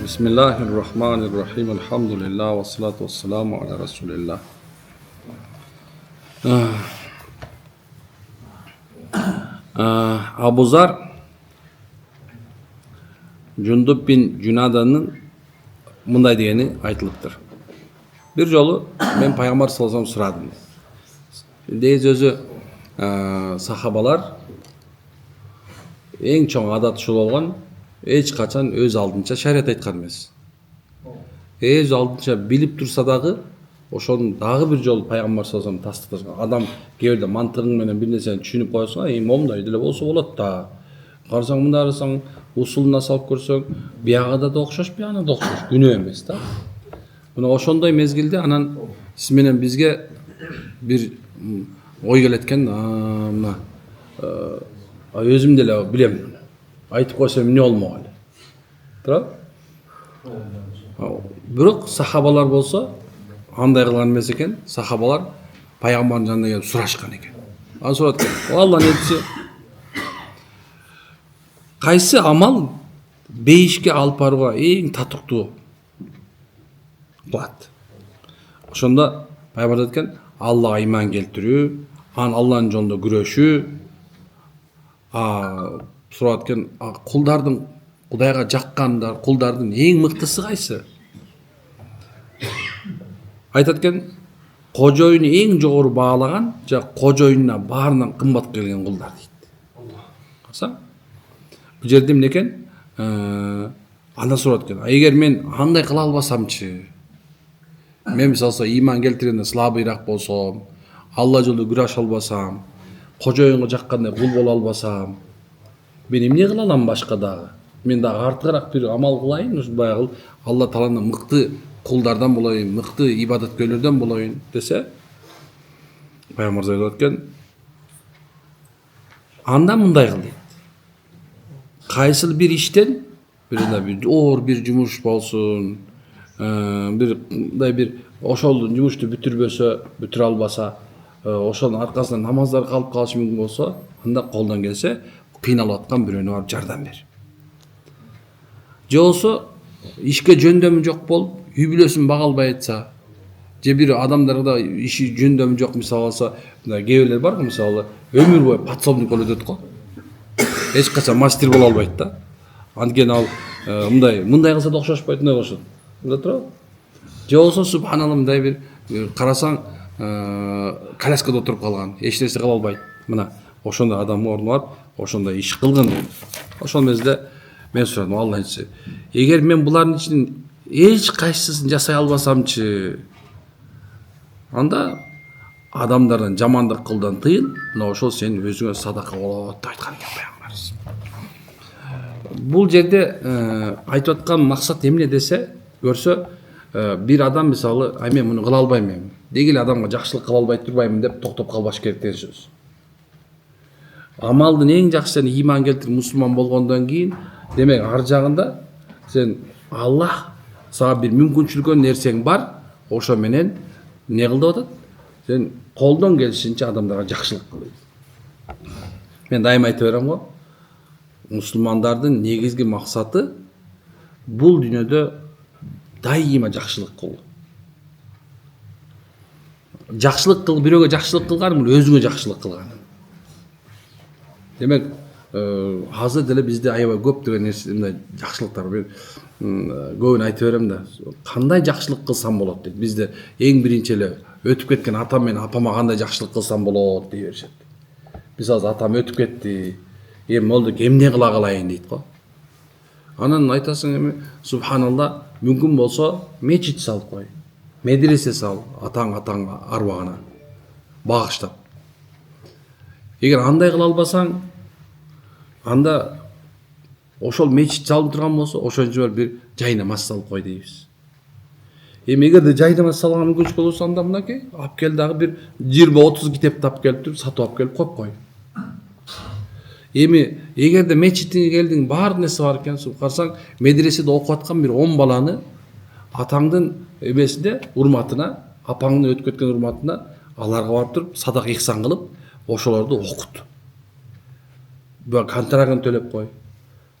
Bismillahirrahmanirrahim. Elhamdülillah ve salatu ve selamu ala Resulillah. Abu Zar Jundub bin Cunada'nın mындай degeni айтылыптыр. Bir жолу мен пайгамбар саллаллаху алейхи сурадым. Дейиз өзү сахабалар эң чоң адат ушул болгон, эч качан өз алдынча шарият айткан эмес. Өз алдынча билип турса дагы, ошону дагы бир жолу пайгамбар саллаллаху алейхи тастыктырган. Адам кээ бирде мантыгың менен бир нерсени түшүнүп коесуң, момундай деле болсо болот да. Карасаң мындай карасаң, усулуна салып көрсөң, биягыда да окшош, биягына да окшош, күнөө эмес да. Мына ошондой мезгилде анан сиз менен бизге бир ой келет экен, мына өзүм деле билем. Айтып койсом эмне болмок эле. Туурабы? Бирок сахабалар болсо андай кылган эмес экен. Сахабалар пайгамбардын жанына келип сурашкан экен. Ал сурат экен. Алла нетсе кайсы амал бейишке алып барууга эң татыктуу кылат? Ошондо пайгамбар айткен, Аллага ыйман келтирүү, анан Алланын жолунда күрөшүү, сурап аткен, кулдардын Кудайга жаккандар, кулдардын эң мыктысы кайсы? Айтат экен, кожоюну эң жогору баалаган, же кожоюнуна баарынан кымбат келген кулдар дейт. Карасаң, бул жерде эмне экен? Анда сурап аткен, эгер мен андай кыла албасамчы, мен мисалы ыйман келтиргенде слабыйраак болсом, Алла жолунда күрөшө албасам, кожоюнга жаккандай кул боло албасам, мен эмне кыла алам башка дагы? Мен дагы артыгыраак бир амал кылайын, ушу баягы Алла Тааланын мыкты кулдардан болоюн, мыкты ибадаткерлерден болоюн десе, пайгамбар айтып аткен, анда мындай кыл дейт. Кайсыл бир иштен, бир оор бир жумуш болсун, бир ошол жумушту бүтүрө албаса, ошонун аркасынан намаздар калып калышы мүмкүн болсо, анда колдон келсе кыйналып аткан бирөөнө барып жардам бер. Же болсо ишке жөндөмү жок болуп, үй бүлөсүн бага албай атса, же бир адамдарда иши жөндөмү жок, мисалы алса, кээ бирлер бар го, мисалы өмүр бою подсобник болуп өтөт го. Эч качан мастер боло албайт да. Анткени ал мындай кылса да окшошпойт, мындай болушот. Мында турабы? Же болсо субханалла мындай бир карасаң, коляскада отуруп калган, эч нерсе кыла албайт. Мына ошондой адам ордуна барып, ошондой иш кылган. Ошол мезде мен сурадым, Алла айтса, эгер мен булардын ичинен эч кайсысын жасай албасамчы, анда адамдардан жамандык кылдан тыйыл, мына ошол сенин өзүңө садака болот деп айткан экен пайгамбарыбыз. Бул жерде айтып аткан максат эмне десе, көрсө бир адам мисалы, мен муну кыла албайм, деги эле адамга жакшылык кыла албай турбаймын деп токтоп калбаш керек деген сөз. Амалдын эң жакшысы ыйман келтирип мусулман болгондон кийин, демек ар жагында сен Аллах сага бир мүмкүнчүлүк нерсең бар, ошо менен не кыл деп атат? Сен колдон келишинче адамдарга жакшылык кыл. Мен дайыма айтып берем го, мусулмандардын негизги максаты бул дүйнөдө дайыма жакшылык кыл. Жакшылык кыл, бирөөгө жакшылык кылган бул өзүңө жакшылык кылган. Демек, азыр деле бизде аябай көп деген нерсе, мындай жакшылыктар бар. Көбүн айтып берем да, кандай жакшылык кылсам болот дейт. Бизде эң биринчи эле өтүп кеткен атам менен апама кандай жакшылык кылсам болот дей беришет. Мисалы атам өтүп кетти, болду, эмне кыла калайын дейт го. Анан айтасың, субханалла, мүмкүн болсо мечит салып кой, медресе сал, атаңга арбагына багыштап. Эгер андай кыла албасаң, анда ошол мечит салып турган болсо, ошончо бир жай намаз салып кой дейбиз. Эгерде жай намаз салганга мүмкүнчүлүк болсо, анда мынакей, алып кел дагы бир 20-30 китепти алып келип туруп, сатып алып келип коюп кой. Эгерде мечитиңе келдиң, баар нерсе бар экен, карасаң, медреседе окуп аткан бир 10 баланы атаңдын эмесинде урматына, апаңдын өтүп кеткен урматына аларга барып туруп, садак ихсан кылып, ошолорду окут. Контрагын төлөп кой.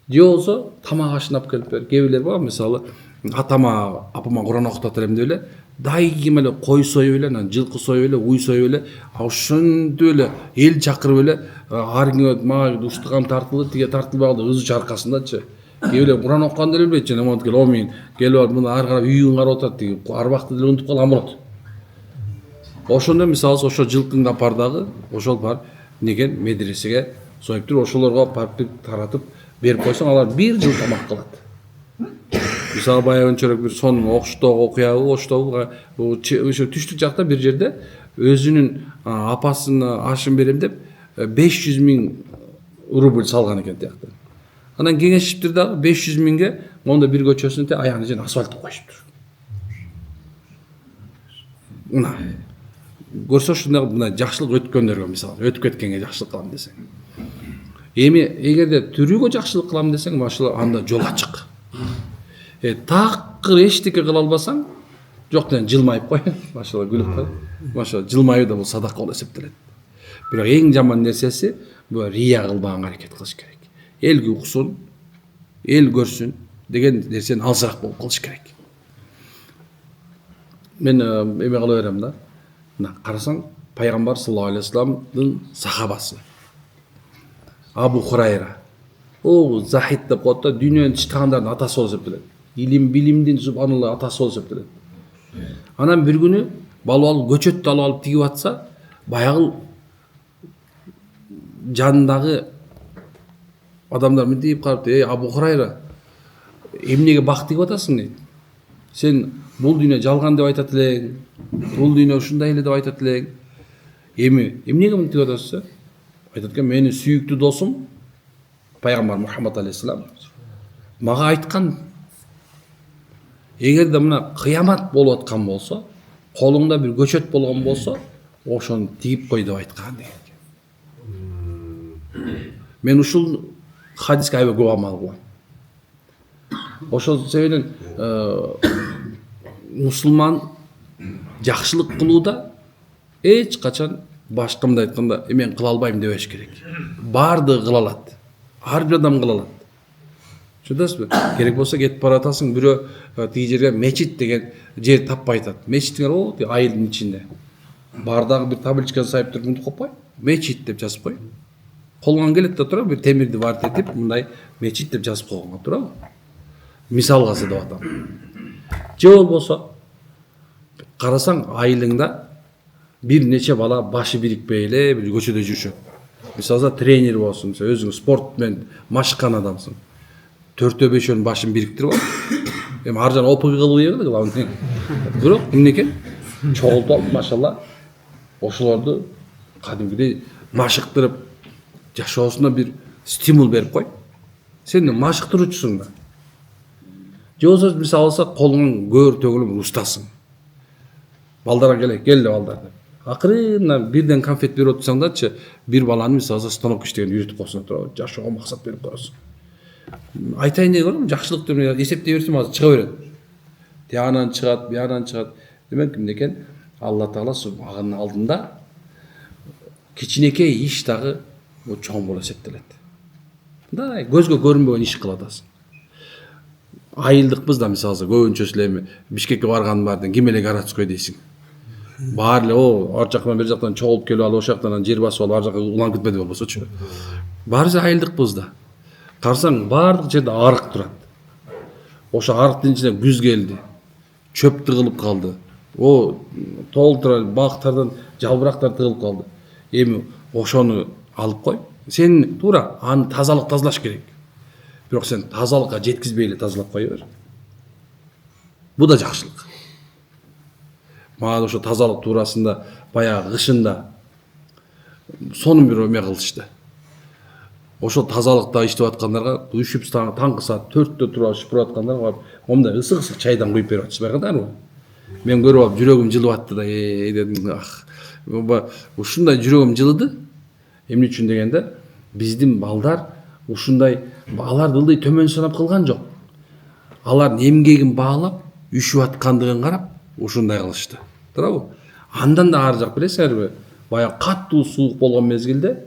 же болсо тамак ашын алып келип бер. Кээ бирлер бар мисалы атама апама Куран окутат элем деп эле дайгим эле кой союп эле, анан жылкы союп эле, уй союп эле, ошентип эле эл чакырып эле ар күнү мага устугам тартылды, тиге тартылбагы ызы аркасындачы. Кээ бирлер Куран окуганды эле билбейт, жана монтип келип, "О мен келип алып мына ар карап үйүн карап отурат" тиги арбакты деле унутуп калган болот. Ошондо мисалы ошо жылкын капардагы ошол бар неген медресеге союп туруп ошолорго барып таратып берип койсоң, алар бир жыл тамак кылат. Мисалы баягы өнчөрөк бир сонун Оштогу окуябы, Оштогу ошо түштүк жакта бир жерде өзүнүн апасына ашын берем деп 500 000 рубль салган экен тияктан. Анан кеңешиптир дагы 500 000ге монда бир көчөсүнө аягына чейин асфальт коюшуптур. Мына көрсө ушундай мына жакшылык өткөндөргө мисалы өтүп кеткенге жакшылык кылам десең. Эми эгерде тирүүгө жакшылык кылам десең, машалла анда жол ачык. Такыр эчтеке кыла албасаң, жоктан жылмайып кой. Машалла күлүп кой. Машалла жылмайуу да бул садака болуп эсептелет. Бирок эң жаман нерсеси бул рия кылбаганга аракет кылыш керек. Элге уксун, эл көрсүн деген нерсени алсыраак болуп кылыш керек. Мен эме кыла берем да. Мына карасаң, пайгамбар саллаллаху алейхи вассаламдын сахабасы Абу Хурайра. О, захид деп коет да, дүйнөнүн чыгандардын атасы болуп эсептелет. Билимдин субханалла атасы болуп эсептелет. Анан бир күнү балбал көчөттү алып тигип атса, баягы жанындагы адамдар мынтип карап, Абу Хурайра, эмнеге бак тигип атасың дейт. Сен бул дүйнө жалган деп айтат элең, бул дүйнө ушундай эле деп айтат элең. Эмнеге мынтип атасыз? Айтат экен, менин сүйүктүү досум пайгамбар Мухаммад алейхиссалам мага айткан, эгерде мына кыямат болуп аткан болсо, колуңда бир көчөт болгон болсо, ошону тигип кой деп айткан деген. Мен ушул хадиске аябай көп амал кылам. Ошол себептен мусулман жакшылык кылууда эч качан башкамда айтканда мен кыла албайм дебеш керек. Баардыгы кыла алат. Ар бир адам кыла алат. Түшүнөсүзбү? Керек болсо кетип баратасың, бирөө тиги жерге мечит деген жер таппай атат. Мечиттер о, айылдын ичинде. Бардагы бир табличка сайып туруп мынтип коюп кой. Мечит деп жазып кой. Колуңан келет да тура, бир темирди барып этип, мындай мечит деп жазып койгонго турабы? Мисалга деп атам. Же болбосо карасаң айылыңда бир нече бала башы бирикпей эле бир көчөдө жүрүшөт. Мисалы тренер болсуң, өзүң спорт менен машыккан адамсың. 4-5 башын бириктирип алып, эми ар жан опуг кылып ийет главный. Бирок эмнеке? Чогултуп алып, машалла, ошолорду кадимгидей машыктырып, жашоосуна бир стимул берип кой. Сен машыктыруучусуң да. Же болсо мисалы алсак, колуңан көөр төгүлүп устасың. Балдарга кел балдар деп. Акырына бирден конфет берип отурсаңдачы, бир баланы мисалы станок иштеген үйрөтүп койсоң турабы, жашоого максат берип коесуң. Айтайын деп көрөм, жакшылык деп эсептей берсем азыр чыга берет. Тиянан чыгат, биянан чыгат. Демек эмнекен? Алла Таала субханын алдында кичинекей иш дагы чоң болуп эсептелет. Мындай көзгө көрүнбөгөн иш кылып атасың. Айылдыкпыз да мисалы көбүнчөсү эле Бишкекке баргандын бардын ким эле городской дейсиң. Баары эле ар жактан бер жактан чогулуп келип алып, ошол жактан жер басып алып, ар жакка уланып кетпеди болбосочу. Баарыбыз айылдыкпыз да. Карасаң баардык жерде арык турат. Ошо арыктын ичине күз келди. Чөп тыгылып калды. Толтура бактардан жалбырактар тыгылып калды. Эми ошону алып кой. Сен туура аны тазалаш керек. Бирок сен тазалыкка жеткизбей эле тазалап кое бер. Бу да жакшылык. Мага ошо тазалык туурасында баягы кышында сонун бир эме кылышты. Ошо тазалыкта иштеп аткандарга үшүп таңкы саат 4-тө туруп шыпырып аткандарга момундай ысык чайдан куюп берип атышпай калдарбы? Мен көрүп алып жүрөгүм жылып атты да, дедим, ушундай жүрөгүм жылыды. Эмне үчүн дегенде, биздин балдар ушундай алар ылдый төмөн санап кылган жок. Алардын эмгегин баалап, үшүп аткандыгын карап, ушундай кылышты. Туурабы? Андан да ар жак билесиңерби? Баягы каттуу суук болгон мезгилде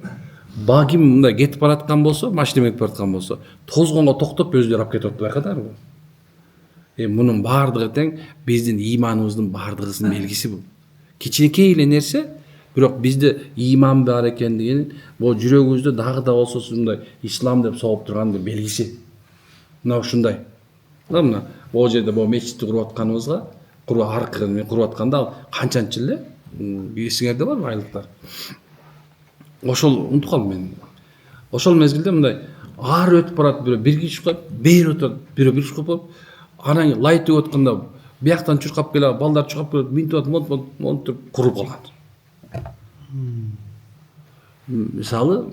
багим мындай кетип бараткан болсо, машина менен кетип бараткан болсо, тозгонго токтоп өздөрү алып кетип байкадарбы? Мунун баардыгы тең биздин ыйманыбыздын баардыгысынын белгиси бул. Кичинекей эле нерсе, бирок бизде ыйман бар экендигин, бул жүрөгүбүздө дагы да болсо ушундай ислам деп согуп турган белгиси. Мына ушундай. Мына могу жерде могу мечитти куруп атканыбызга, аркы куруп атканда канчанчы эле эсиңерде барбы айлыктар? Ошол унутуп калдым мен. Ошол мезгилде мындай ар өтүп барат, бир киши коюп, бери өтөт, бир киши коюп, анан лайт өгүп атканда бияктан чуркап келип, балдар чуркап келип, минтип атып, монтуп куруп калган. Мисалы,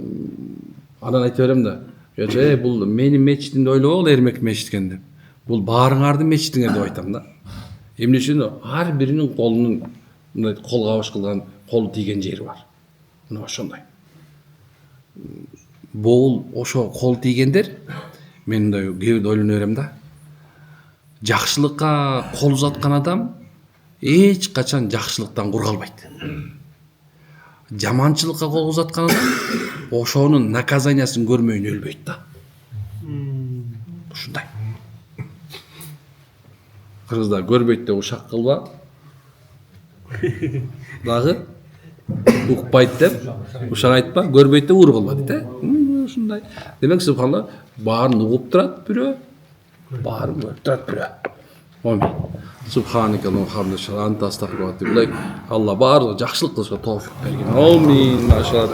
анан айта берем да, бул менин мечитимди ойлобогула, Эрмек мечиткен деп. Бул баарыңардын мечитиңер деп айтам да. Эмне үчүн ар биринин колунун мындай кол кабыш кылган, колу тийген жери бар. Мына ошондой. Бул ошо кол тийгендер, мен мындай кээ бирде ойлоно берем да. Жакшылыкка кол узаткан адам эч качан жакшылыктан кур калбайт. Жаманчылыкка кол узаткан адам ошонун наказаниясын көрмөйүн өлбөйт да. Ушундай. Кыргыздар көрбөйт деп ушак кылба. Дагы укпайт деп ушак айтпа, көрбөйт деп ур кылба дейт, ушундай. Демек субханалла, баарын угуп турат бирөө, баарын көрүп турат бирөө. Амин. Субханака ва хамдалиллахи ва анта астагфирука ва атубу илейк. Алла баардыгы жакшылык кылышка тоофик берген. Амин. Машалла.